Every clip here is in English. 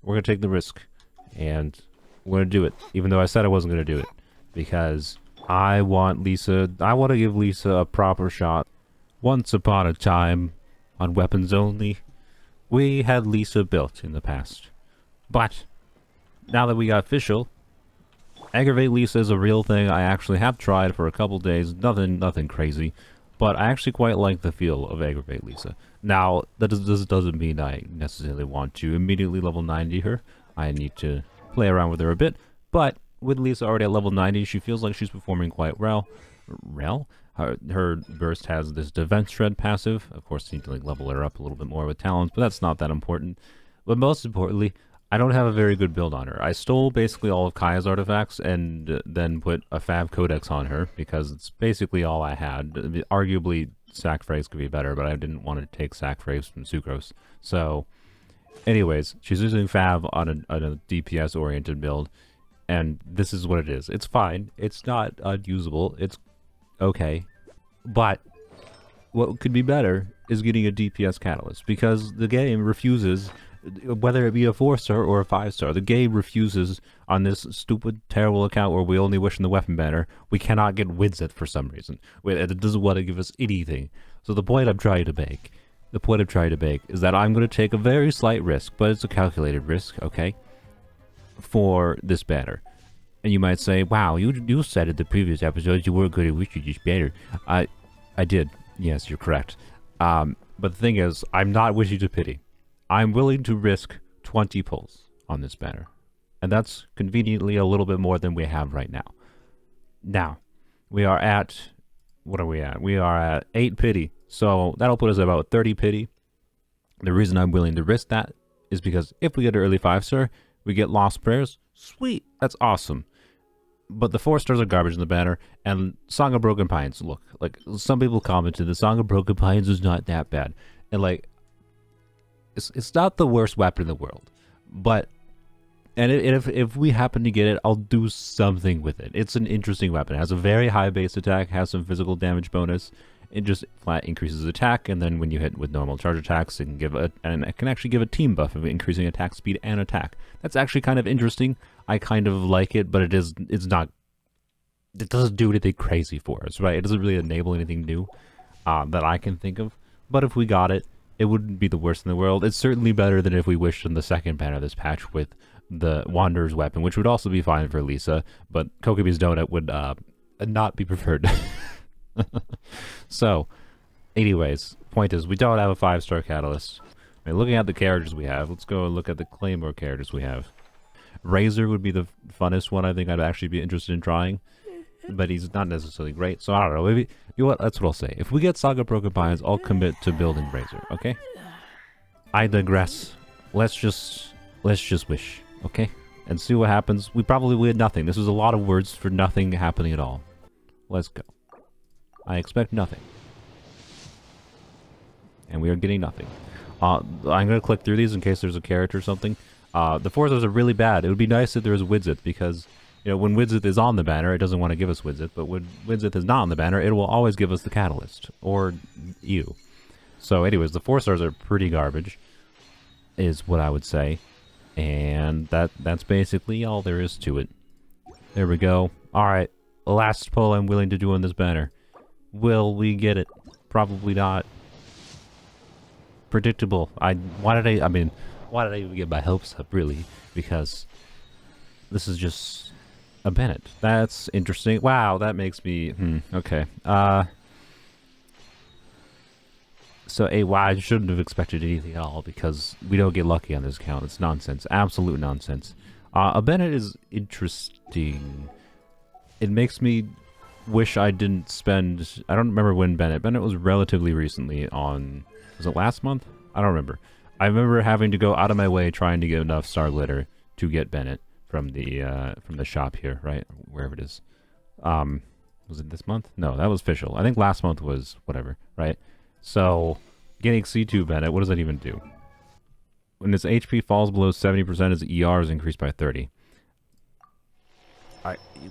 we're gonna take the risk, and we're gonna do it, even though I said I wasn't gonna do it, because I want to give Lisa a proper shot. Once upon a time, on weapons only, we had Lisa built in the past. But, now that we got official, Aggravate Lisa is a real thing. I actually have tried for a couple days, nothing crazy, but I actually quite like the feel of Aggravate Lisa. Now, this doesn't mean I necessarily want to immediately level 90 her. I need to play around with her a bit, but with Lisa already at level 90, she feels like she's performing quite well. Her burst has this defense shred passive. Of course, you need to like level her up a little bit more with talents, but that's not that important. But most importantly, I don't have a very good build on her. I stole basically all of Kaya's artifacts and then put a Fab Codex on her because it's basically all I had. Arguably, sac frags could be better, but I didn't want to take sac frags from Sucrose. So, anyways, she's using Fab on a DPS-oriented build, and this is what it is. It's fine. It's not unusable. It's okay. But what could be better is getting a DPS catalyst, because the game refuses, whether it be a 4-star or a 5-star, the game refuses on this stupid, terrible account where we only wish in the weapon banner. We cannot get Widzeth for some reason. It doesn't want to give us anything. So the point I'm trying to make is that I'm going to take a very slight risk, but it's a calculated risk, okay, for this banner. And you might say, wow, you said in the previous episodes you weren't going to wish you this banner. I did. Yes, you're correct. But the thing is, I'm not wishing to pity. I'm willing to risk 20 pulls on this banner. And that's conveniently a little bit more than we have right now. Now, we are at... What are we at? We are at 8 pity. So that'll put us at about 30 pity. The reason I'm willing to risk that is because if we get an early 5-star, we get Lost Prayers. Sweet! That's awesome. But the 4-stars are garbage in the banner, and Song of Broken Pines, look, like, some people commented, the Song of Broken Pines is not that bad. And, like, it's not the worst weapon in the world, but if we happen to get it, I'll do something with it. It's an interesting weapon. It has a very high base attack, has some physical damage bonus. It just flat increases attack, and then when you hit with normal charge attacks, it can actually give a team buff of increasing attack speed and attack. That's actually kind of interesting. I kind of like it, but it doesn't do anything crazy for us, right? It doesn't really enable anything new that I can think of. But if we got it, it wouldn't be the worst in the world. It's certainly better than if we wished in the second banner of this patch with the Wanderer's Weapon, which would also be fine for Lisa, but Kokomi's Donut would not be preferred. So, anyways, point is, we don't have a 5-star catalyst. I mean, looking at the characters we have, let's go and look at the Claymore characters we have. Razor would be the funnest one I think I'd actually be interested in trying, but he's not necessarily great, so I don't know, maybe, you know what, that's what I'll say. If we get Saga Broken Pines, I'll commit to building Razor, okay? I digress. Let's just wish, okay? And see what happens. We probably will get nothing. This was a lot of words for nothing happening at all. Let's go. I expect nothing. And we are getting nothing. I'm going to click through these in case there's a character or something. The 4-stars are really bad. It would be nice if there was Widzeth, because, you know, when Widzeth is on the banner, it doesn't want to give us Widzeth, but when Widzeth is not on the banner, it will always give us the Catalyst. Or you. So anyways, the 4-stars are pretty garbage, is what I would say. And that's basically all there is to it. There we go. Alright, last pull I'm willing to do on this banner. Will we get it? Probably not. Predictable. Why did I even get my hopes up, really? Because this is just a Bennett. That's interesting. Wow, that makes me... okay. So, I shouldn't have expected anything at all, because we don't get lucky on this account. It's nonsense. Absolute nonsense. A Bennett is interesting. It makes me wish I didn't spend... I don't remember when Bennett was relatively recently on... Was it last month? I don't remember. I remember having to go out of my way trying to get enough Star Glitter to get Bennett from the shop here, right? Wherever it is. Was it this month? No, that was official. I think last month was whatever, right? So, getting C2 Bennett, what does that even do? When its HP falls below 70%, its ER is increased by 30.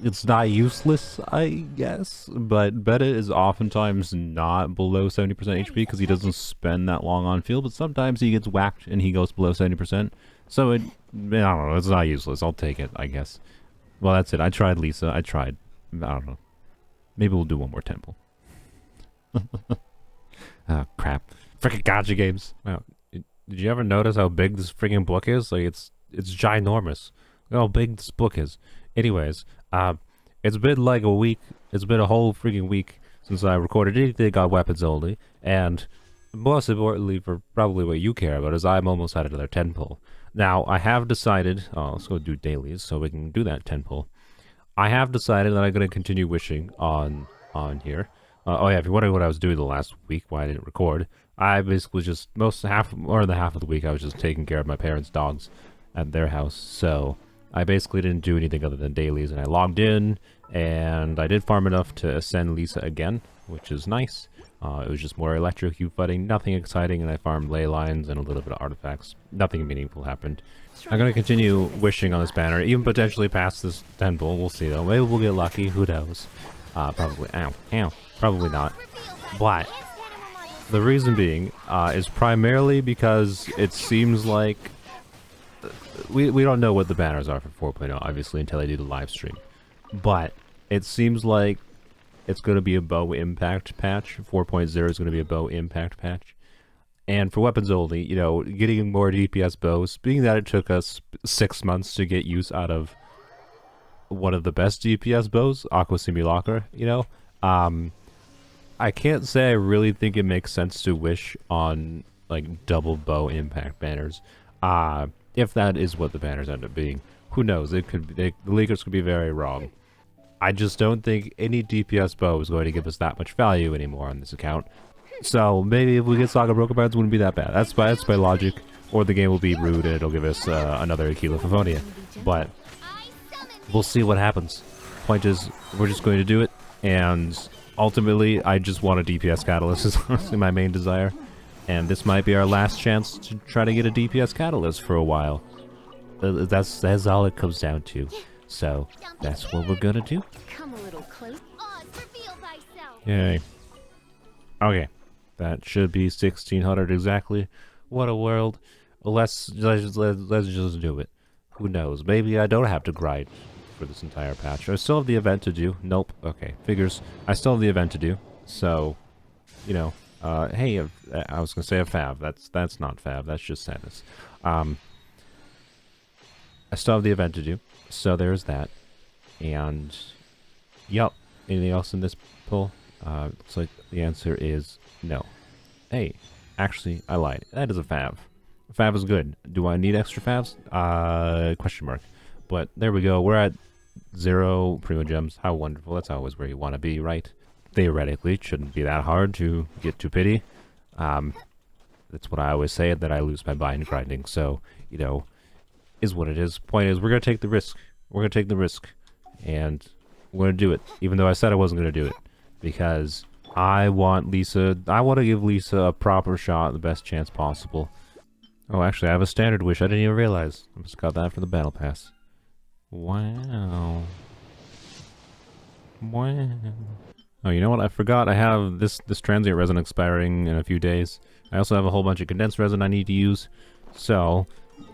It's not useless, I guess, but Bennett is oftentimes not below 70% HP because he doesn't spend that long on field, but sometimes he gets whacked and he goes below 70%. So I don't know, it's not useless. I'll take it, I guess. Well, that's it. I tried Lisa. I tried. I don't know. Maybe we'll do one more temple. Oh, crap. Freaking gacha games. Wow. Did you ever notice how big this freaking book is? Like, it's ginormous. Look how big this book is. Anyways, it's been like a week. It's been a whole freaking week since I recorded anything on weapons only. And most importantly, for probably what you care about, is I'm almost at another 10 pull. Now, I have decided... Oh, let's go do dailies so we can do that 10 pull. I have decided that I'm going to continue wishing on here. Oh yeah, if you're wondering what I was doing the last week, why I didn't record, I basically just, more than half of the week, I was just taking care of my parents' dogs at their house. So I basically didn't do anything other than dailies, and I logged in, and I did farm enough to ascend Lisa again, which is nice. It was just more electrocute fighting, nothing exciting, and I farmed ley lines and a little bit of artifacts. Nothing meaningful happened. I'm going to continue wishing on this banner, even potentially past this 10 pull. We'll see though. Maybe we'll get lucky, who knows. Probably, ow, probably not. But the reason being is primarily because it seems like we don't know what the banners are for 4.0, obviously, until I do the live stream. But it seems like it's going to be a bow impact patch. 4.0 is going to be a bow impact patch. And for weapons only, you know, getting more DPS bows, being that it took us 6 months to get use out of one of the best DPS bows, Aqua Simulacra, you know, I can't say I really think it makes sense to wish on, like, double bow impact banners. If that is what the banners end up being. Who knows, it could be, the leakers could be very wrong. I just don't think any DPS bow is going to give us that much value anymore on this account. So maybe if we get Saga Broken Bones, it wouldn't be that bad. That's my logic. Or the game will be rude and it'll give us another Aquila Favonian. But we'll see what happens. Point is, we're just going to do it. And ultimately, I just want a DPS Catalyst is honestly my main desire. And this might be our last chance to try to get a DPS Catalyst for a while. That's all it comes down to. So that's what we're gonna do. Come a little close. Reveal thyself. Yay. Okay. That should be 1600 exactly. What a world. Let's just do it. Who knows? Maybe I don't have to grind for this entire patch. I still have the event to do. Nope. Okay. Figures. I still have the event to do. So, you know, hey, I was gonna say a fav. That's not fav. That's just sadness. I still have the event to do. So there's that. And, yup. Anything else in this pull? Looks like the answer is no. Hey, actually, I lied. That is a fav. Fav is good. Do I need extra favs? Question mark. But there we go. We're at 0 Primo Gems. How wonderful. That's always where you want to be, right? Theoretically, it shouldn't be that hard to get to pity. That's what I always say, that I lose my mind grinding. So, you know, is what it is. Point is, we're going to take the risk. We're going to take the risk. And we're going to do it. Even though I said I wasn't going to do it. Because I want Lisa... I want to give Lisa a proper shot, the best chance possible. Oh, actually, I have a standard wish. I didn't even realize. I just got that for the battle pass. Wow. Wow. Oh, you know what? I forgot I have this transient resin expiring in a few days. I also have a whole bunch of condensed resin I need to use. So...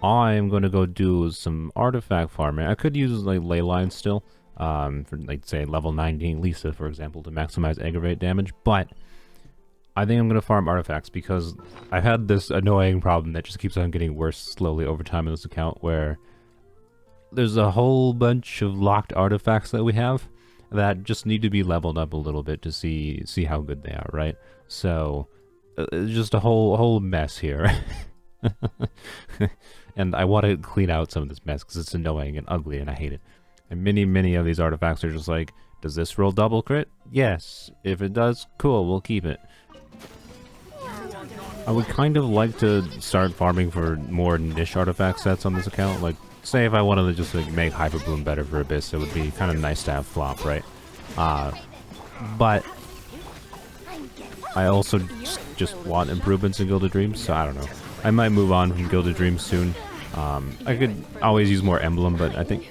I'm going to go do some artifact farming. I could use like ley lines still, for like say level 19 Lisa, for example, to maximize aggravate damage. But I think I'm going to farm artifacts because I've had this annoying problem that just keeps on getting worse slowly over time in this account, where there's a whole bunch of locked artifacts that we have that just need to be leveled up a little bit to see how good they are, right? So just a whole mess here. And I want to clean out some of this mess because it's annoying and ugly and I hate it. And many of these artifacts are just like, does this roll double crit? Yes. If it does, cool, we'll keep it. I would kind of like to start farming for more niche artifact sets on this account. Like, say if I wanted to just like make Hyper Bloom better for Abyss, it would be kind of nice to have flop, right? But I also just want improvements in Gilded Dreams, so I don't know. I might move on from Gilded Dreams soon. I could always use more Emblem, but I think...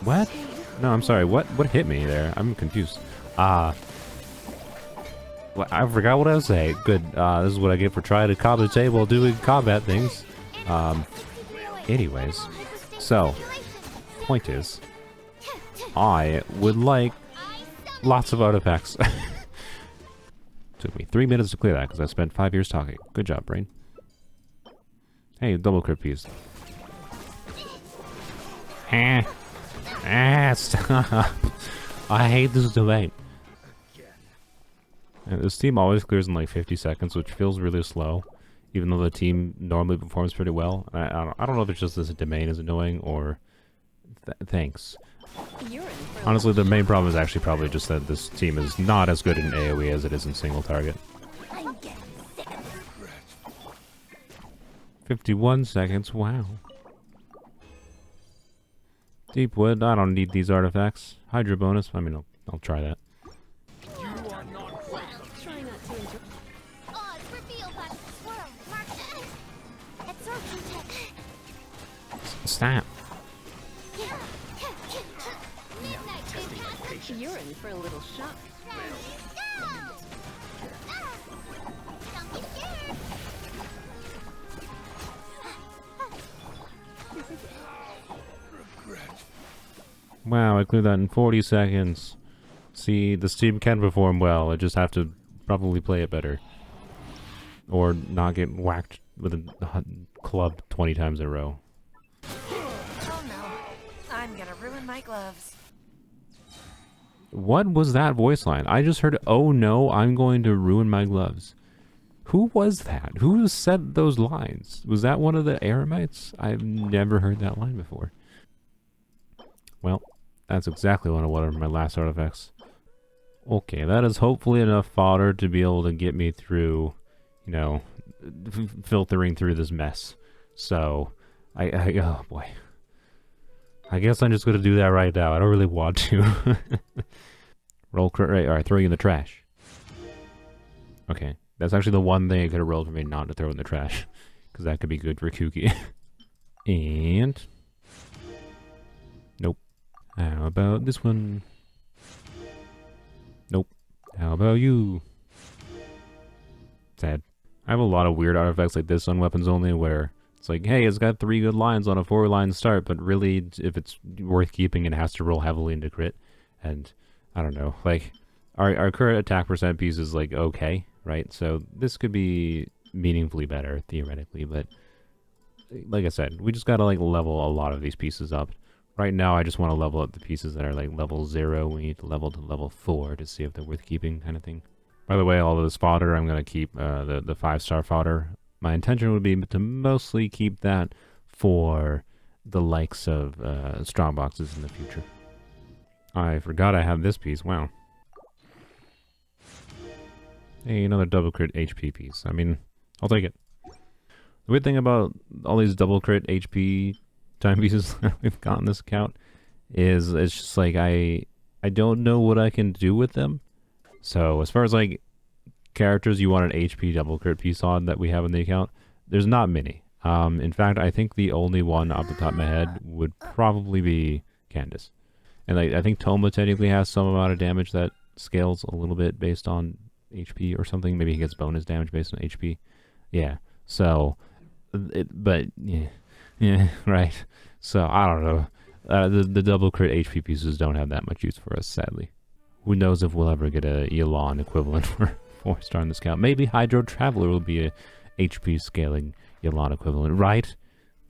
What? No, I'm sorry. What hit me there? I'm confused. I forgot what I was saying. Good. This is what I get for trying to commentate while doing combat things. Anyways, so, point is, I would like lots of artifacts. Took me 3 minutes to clear that because I spent 5 years talking. Good job, brain. Hey, double crit piece. Stop. I hate this domain. And this team always clears in like 50 seconds, which feels really slow, even though the team normally performs pretty well. I don't know if it's just this domain is annoying or... thanks. Honestly, the main problem is actually probably just that this team is not as good in AoE as it is in single target. 51 seconds, wow. Deep wood, I don't need these artifacts. Hydra bonus, I mean, I'll try that. Stop. You're in for a little shock. Wow, I cleared that in 40 seconds. See, this team can perform well. I just have to probably play it better. Or not get whacked with a club 20 times in a row. Oh no, I'm gonna ruin my gloves. What was that voice line? I just heard, oh no, I'm going to ruin my gloves. Who was that? Who said those lines? Was that one of the Eremites? I've never heard that line before. Well, that's exactly one of my last artifacts. Okay, that is hopefully enough fodder to be able to get me through, you know, filtering through this mess. So, oh boy. I guess I'm just going to do that right now. I don't really want to. Roll crit rate. Alright, throw you in the trash. Okay, that's actually the one thing I could have rolled for me not to throw in the trash. Because that could be good for Kuki. And... nope. How about this one? Nope. How about you? Sad. I have a lot of weird artifacts like this on weapons only where it's like, hey, it's got 3 good lines on a 4-line start, but really, if it's worth keeping, it has to roll heavily into crit. And, I don't know, like, our current attack percent piece is, like, okay, right? So, this could be meaningfully better, theoretically, but, like I said, we just gotta, like, level a lot of these pieces up. Right now, I just want to level up the pieces that are, like, level 0. We need to level to level 4 to see if they're worth keeping, kind of thing. By the way, all of this fodder, I'm gonna keep, the 5-star fodder. My intention would be to mostly keep that for the likes of strong boxes in the future. I forgot I have this piece. Wow. Hey, another double crit HP piece. I mean, I'll take it. The weird thing about all these double crit HP timepieces that we've got on this account is it's just like I don't know what I can do with them. So as far as like characters you want an HP double crit piece on that we have in the account, there's not many. In fact, I think the only one off the top of my head would probably be Candace. And like, I think Toma technically has some amount of damage that scales a little bit based on HP or something. Maybe he gets bonus damage based on HP. Yeah. So, yeah, right. So I don't know. The double crit HP pieces don't have that much use for us, sadly. Who knows if we'll ever get a Elon equivalent for 4-star in this count. Maybe Hydro Traveler will be a HP scaling Elon equivalent. Right?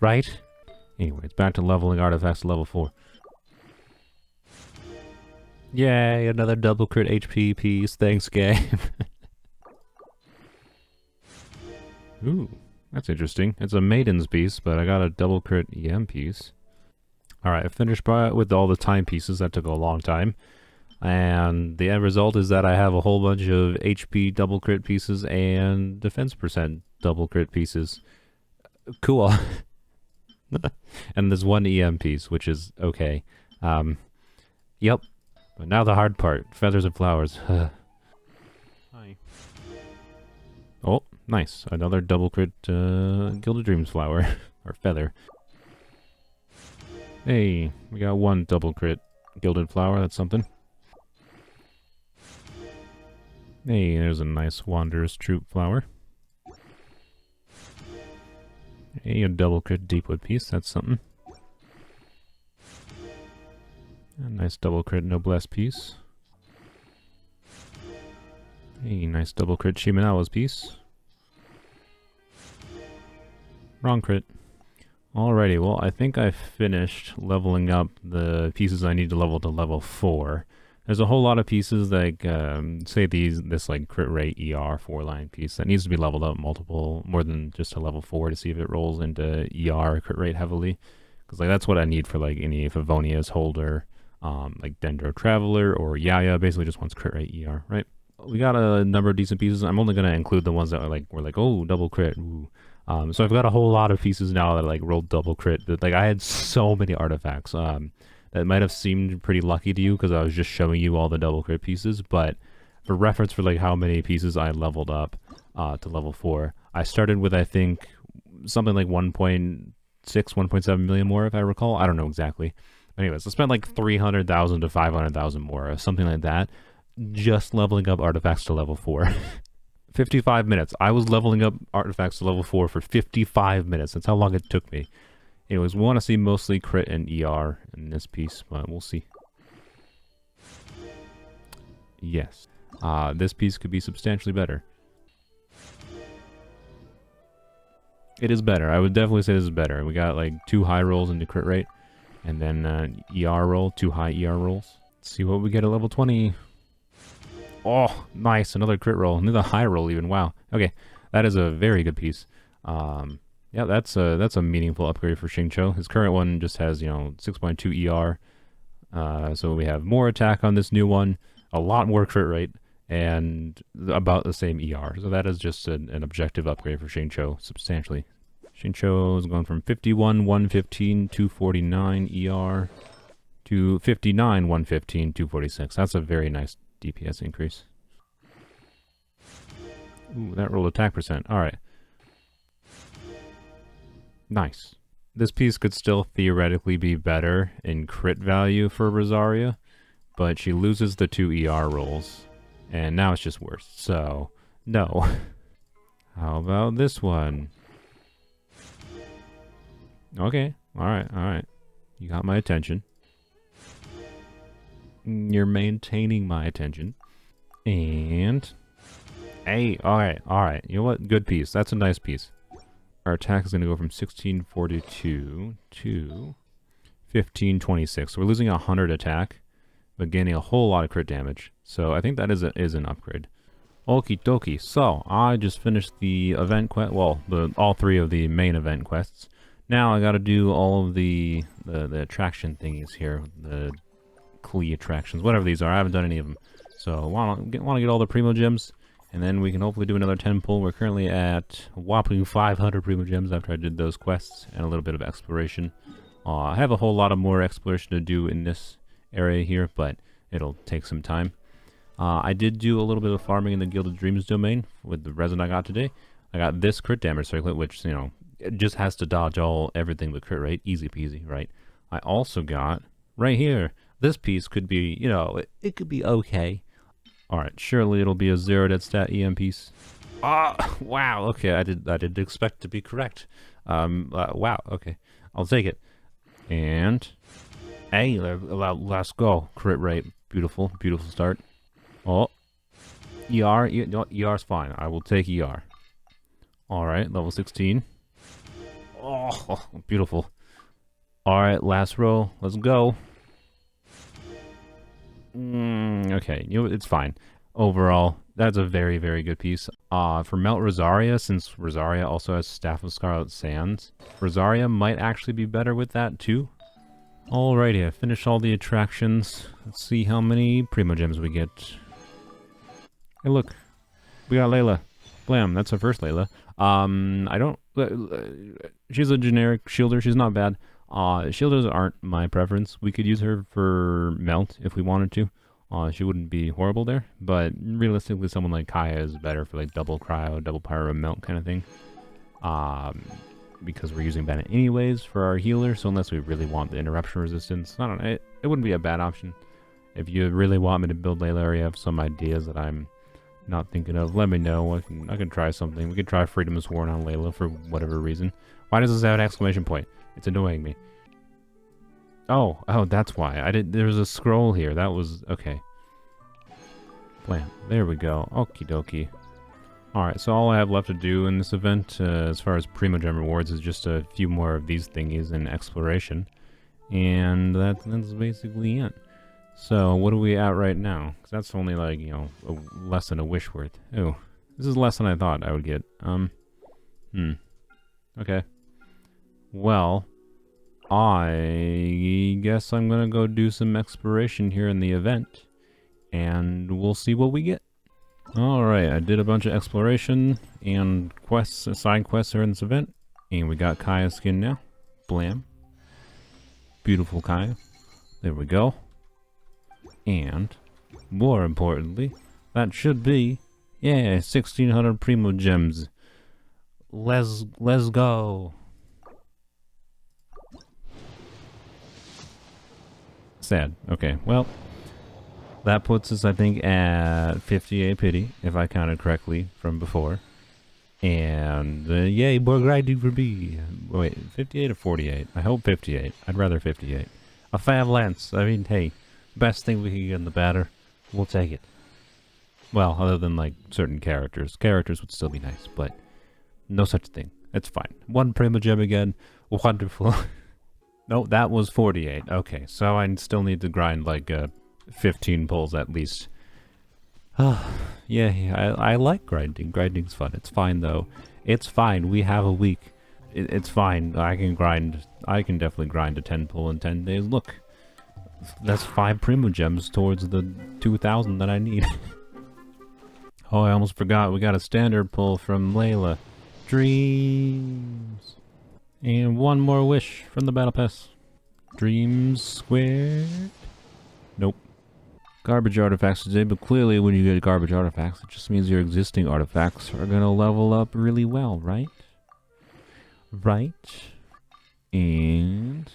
Right? Anyways, back to leveling artifacts to level 4. Yay, another double crit HP piece. Thanks, game. Ooh, that's interesting. It's a Maiden's piece, but I got a double crit EM piece. Alright, I finished with all the time pieces. That took a long time. And the end result is that I have a whole bunch of HP double crit pieces and defense percent double crit pieces. Cool. And there's one EM piece, which is okay. Yep. But now the hard part. Feathers and flowers. Hi. Oh, nice. Another double crit Gilded Dreams flower. Or feather. Hey, we got one double crit Gilded flower. That's something. Hey, there's a nice Wanderer's Troop flower. Hey, a double crit Deepwood piece, that's something. A nice double crit Noblesse piece. Hey, nice double crit Shimenawa's piece. Wrong crit. Alrighty, well, I think I finished leveling up the pieces I need to level 4. There's a whole lot of pieces like, say this like crit rate ER 4-line piece that needs to be leveled up more than just a level 4 to see if it rolls into ER crit rate heavily. Because like that's what I need for like any Favonia's holder, like Dendro Traveler or Yaya basically just wants crit rate ER, right? We got a number of decent pieces. I'm only gonna include the ones that are like were like, oh, double crit. Ooh. So I've got a whole lot of pieces now that like rolled double crit. Like I had so many artifacts. That might have seemed pretty lucky to you because I was just showing you all the double crit pieces. But for reference for like how many pieces I leveled up to level 4, I started with I think something like 1.6, 1.7 million more if I recall. I don't know exactly. Anyways, I spent like 300,000 to 500,000 more, or something like that, just leveling up artifacts to level 4. 55 minutes. I was leveling up artifacts to level 4 for 55 minutes. That's how long it took me. Anyways, we want to see mostly crit and ER in this piece, but we'll see. Yes. This piece could be substantially better. It is better. I would definitely say this is better. We got like 2 high rolls into crit rate, and then ER roll, 2 high ER rolls. Let's see what we get at level 20. Oh, nice. Another crit roll. Another high roll even. Wow. Okay. That is a very good piece. Yeah, that's a meaningful upgrade for Xingqiu. His current one just has, 6.2 ER. So we have more attack on this new one, a lot more crit rate, and about the same ER. So that is just an objective upgrade for Xingqiu, substantially. Xingqiu is going from 51, 115, 249 ER to 59, 115, 246. That's a very nice DPS increase. Ooh, that rolled attack percent. Alright. Nice. This piece could still theoretically be better in crit value for Rosaria, but she loses the 2 ER rolls, and now it's just worse. So, no. How about this one? Okay. Alright. You got my attention. You're maintaining my attention. And... hey, alright. You know what? Good piece. That's a nice piece. Our attack is going to go from 1642 to 1526. So we're losing 100 attack, but gaining a whole lot of crit damage. So I think that is an upgrade. Okie dokie. So I just finished the event quest. Well, all 3 of the main event quests. Now I got to do all of the attraction thingies here. The Klee attractions, whatever these are. I haven't done any of them. So want to get all the Primo Gems. And then we can hopefully do another 10 pull. We're currently at a whopping 500 Primo Gems after I did those quests and a little bit of exploration. I have a whole lot of more exploration to do in this area here, but it'll take some time. I did do a little bit of farming in the Gilded Dreams domain with the resin I got today. I got this crit damage circlet, which, it just has to dodge everything but crit rate. Easy peasy, right? I also got, right here, this piece could be, it could be okay. Alright, surely it'll be a 0 dead stat EM piece. Ah, wow, okay, I didn't expect to be correct. Wow, okay, I'll take it. And, hey, let's go. Crit rate, beautiful start. Oh, ER's fine, I will take ER. Alright, level 16. Oh, beautiful. Alright, last row, let's go. Okay, it's fine. Overall, that's a very, very good piece. For Melt Rosaria, since Rosaria also has Staff of Scarlet Sands, Rosaria might actually be better with that too. Alrighty, I finished all the attractions. Let's see how many Primo Gems we get. Hey look, we got Layla. Blam, that's our first Layla. She's a generic shielder, she's not bad. Shielders aren't my preference. We could use her for Melt if we wanted to. She wouldn't be horrible there, but realistically someone like Kaya is better for like double cryo, double pyro melt kind of thing. Because we're using Bennett anyways for our healer, so unless we really want the interruption resistance, I don't know, it wouldn't be a bad option. If you really want me to build Layla or you have some ideas that I'm not thinking of, let me know. I can try something. We could try Freedom is Sworn on Layla for whatever reason. Why does this have an exclamation point? It's annoying me. Oh, that's why. There was a scroll here. That was, okay. Blam. There we go. Okie dokie. Alright, so all I have left to do in this event, as far as Primogem rewards, is just a few more of these thingies in exploration. And that's basically it. So, what are we at right now? Because that's only like, you know, less than a wish worth. Oh, this is less than I thought I would get. Okay. Well, I guess I'm gonna go do some exploration here in the event. And we'll see what we get. Alright, I did a bunch of exploration and quests, side quests here in this event. And we got Kaya's skin now. Blam. Beautiful Kaya. There we go. And, more importantly, that should be, yeah, 1600 Primo Gems. Let's go. Sad. Okay, well, that puts us, I think, at 58 pity, if I counted correctly from before. And, yay, more grinding for me. Wait, 58 or 48? I hope 58. I'd rather 58. A Fav Lance. I mean, hey. Best thing we can get in the batter, we'll take it. Well, other than like certain characters. Characters would still be nice, but no such thing. It's fine. One Primogem again. Wonderful. No, that was 48. Okay, so I still need to grind like 15 pulls at least. Yeah, I like grinding. Grinding's fun. It's fine though. It's fine. We have a week. It's fine. I can grind. I can definitely grind a 10 pull in 10 days. Look. That's 5 Primogems towards the 2,000 that I need. Oh, I almost forgot. We got a standard pull from Layla. Dreams. And one more wish from the Battle Pass. Dreams squared. Nope. Garbage artifacts today, but clearly when you get garbage artifacts, it just means your existing artifacts are gonna level up really well, right? Right? And...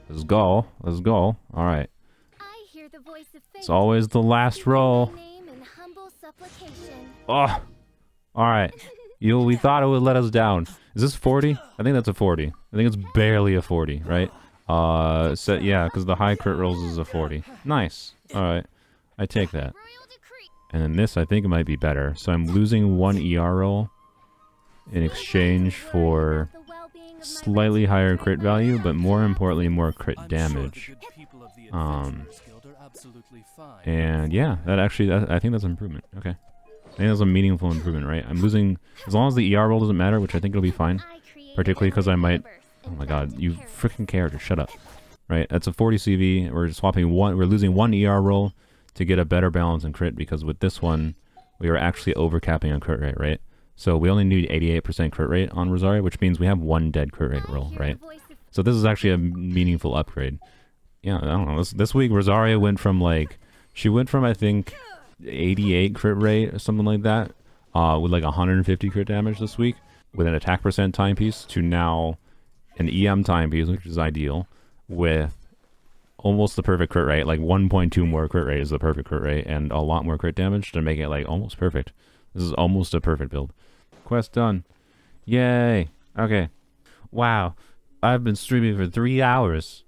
let's go. Let's go. Alright. It's always the last roll. Oh! Alright. We thought it would let us down. Is this 40? I think that's a 40. I think it's barely a 40, right? So, yeah, because the high crit rolls is a 40. Nice. Alright. I take that. And then this, I think it might be better. So I'm losing 1 ER roll in exchange for slightly higher crit value, but more importantly, more crit damage. And yeah, that actually, I think that's an improvement. Okay. I think that's a meaningful improvement, right? I'm losing, as long as the ER roll doesn't matter, which I think it'll be fine. Particularly because I might, oh my god, you freaking character, shut up. Right, that's a 40 CV, we're swapping one, we're losing 1 ER roll to get a better balance in crit, because with this one, we are actually overcapping on crit rate, right? So we only need 88% crit rate on Rosaria, which means we have 1 dead crit rate roll, right? So this is actually a meaningful upgrade. Yeah, I don't know, this week Rosaria went from like, she went from I think 88 crit rate or something like that, with like 150 crit damage this week, with an attack percent timepiece, to now an EM timepiece, which is ideal, with almost the perfect crit rate, like 1.2 more crit rate is the perfect crit rate, and a lot more crit damage to make it like almost perfect. This is almost a perfect build. Quest done. Yay. Okay. Wow. I've been streaming for 3 hours.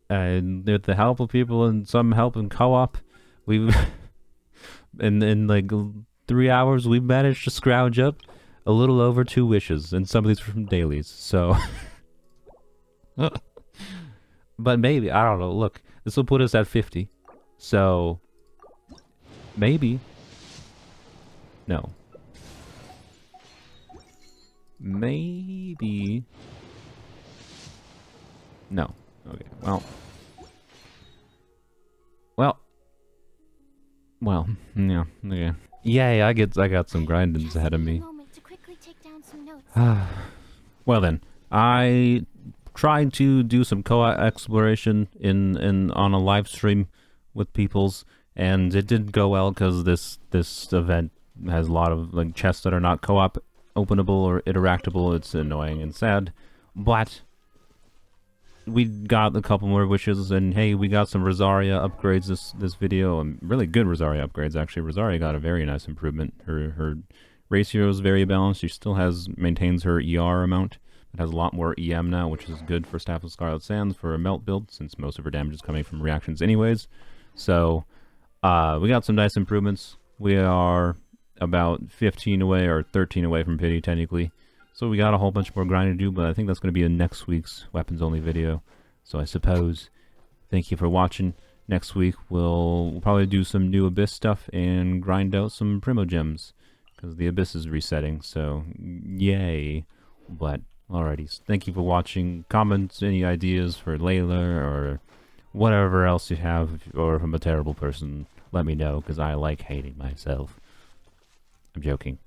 And with the help of people and some help in co-op, we've... in like 3 hours, we've managed to scrounge up a little over 2 wishes. And some of these are from dailies, so... But maybe, I don't know, look. This will put us at 50. So... maybe... no. Maybe... no. Okay, well... well, yeah, okay. Yay, I got some grindings ahead of me. Well then, I tried to do some co-op exploration on a live stream with peoples, and it didn't go well because this event has a lot of like chests that are not co-op openable or interactable. It's annoying and sad, but we got a couple more wishes, and hey, we got some Rosaria upgrades this video, and really good Rosaria upgrades actually. Rosaria got a very nice improvement. Her ratio is very balanced. She still maintains her ER amount. It has a lot more EM now, which is good for Staff of Scarlet Sands for a melt build, since most of her damage is coming from reactions anyways. So we got some nice improvements. We are about 15 away, or 13 away from pity technically. So we got a whole bunch more grinding to do, but I think that's going to be in next week's weapons only video. So I suppose, thank you for watching. Next week we'll probably do some new Abyss stuff and grind out some Primo Gems, because the Abyss is resetting, so yay. But alrighty, thank you for watching. Comments, any ideas for Layla, or whatever else you have, or if I'm a terrible person, let me know, because I like hating myself. I'm joking.